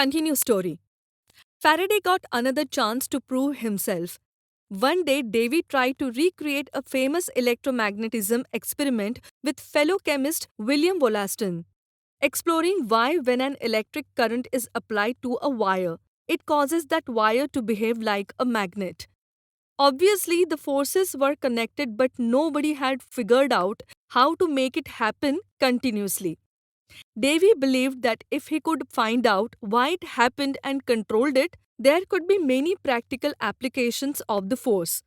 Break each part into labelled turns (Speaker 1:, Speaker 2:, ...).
Speaker 1: Continue story. Faraday got another chance to prove himself. One day, Davy tried to recreate a famous electromagnetism experiment with fellow chemist William Wollaston, exploring why, when an electric current is applied to a wire, it causes that wire to behave like a magnet. Obviously, the forces were connected, but nobody had figured out how to make it happen continuously. Davy believed that if he could find out why it happened and controlled it, there could be many practical applications of the force.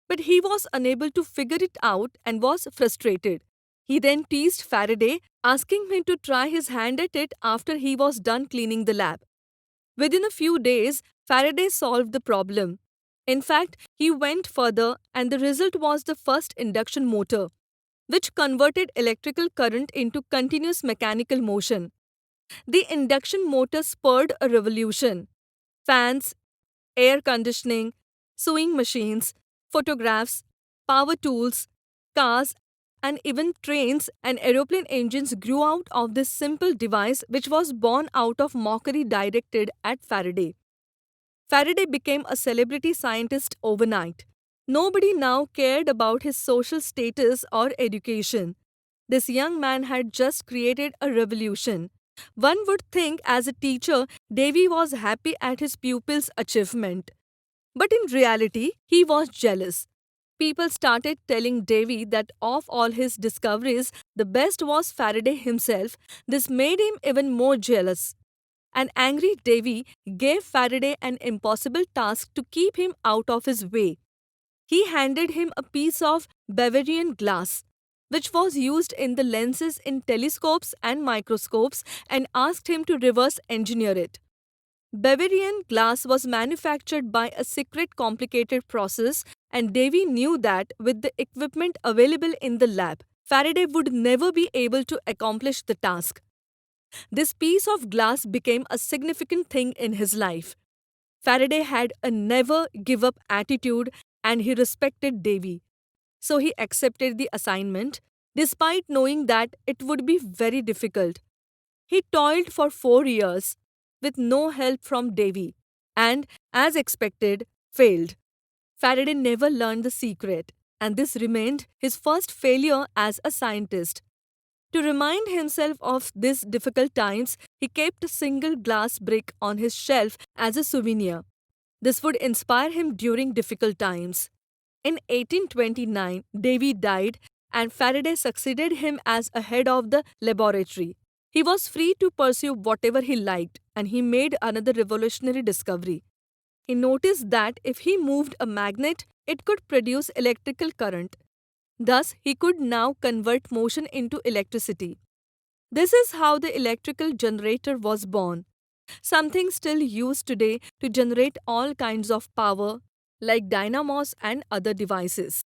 Speaker 1: But he was unable to figure it out and was frustrated. He then teased Faraday, asking him to try his hand at it after he was done cleaning the lab. Within a few days, Faraday solved the problem. In fact, he went further, and the result was the first induction motor, which converted electrical current into continuous mechanical motion. The induction motor spurred a revolution. Fans, air conditioning, sewing machines, photographs, power tools, cars, and even trains and aeroplane engines grew out of this simple device, which was born out of mockery directed at Faraday. Faraday became a celebrity scientist overnight. Nobody now cared about his social status or education. This young man had just created a revolution. One would think, as a teacher, Davy was happy at his pupil's achievement. But in reality, he was jealous. People started telling Davy that of all his discoveries, the best was Faraday himself. This made him even more jealous. An angry Davy gave Faraday an impossible task to keep him out of his way. He handed him a piece of Bavarian glass, which was used in the lenses in telescopes and microscopes, and asked him to reverse engineer it. Bavarian glass was manufactured by a secret complicated process, and Davy knew that with the equipment available in the lab, Faraday would never be able to accomplish the task. This piece of glass became a significant thing in his life. Faraday had a never give up attitude and he respected Davy. So he accepted the assignment, despite knowing that it would be very difficult. He toiled for 4 years with no help from Davy and, as expected, failed. Faraday never learned the secret, and this remained his first failure as a scientist. To remind himself of these difficult times, he kept a single glass brick on his shelf as a souvenir. This would inspire him during difficult times. In 1829, Davy died, and Faraday succeeded him as a head of the laboratory. He was free to pursue whatever he liked, and he made another revolutionary discovery. He noticed that if he moved a magnet, it could produce electrical current. Thus, he could now convert motion into electricity. This is how the electrical generator was born, something still used today to generate all kinds of power, like dynamos and other devices.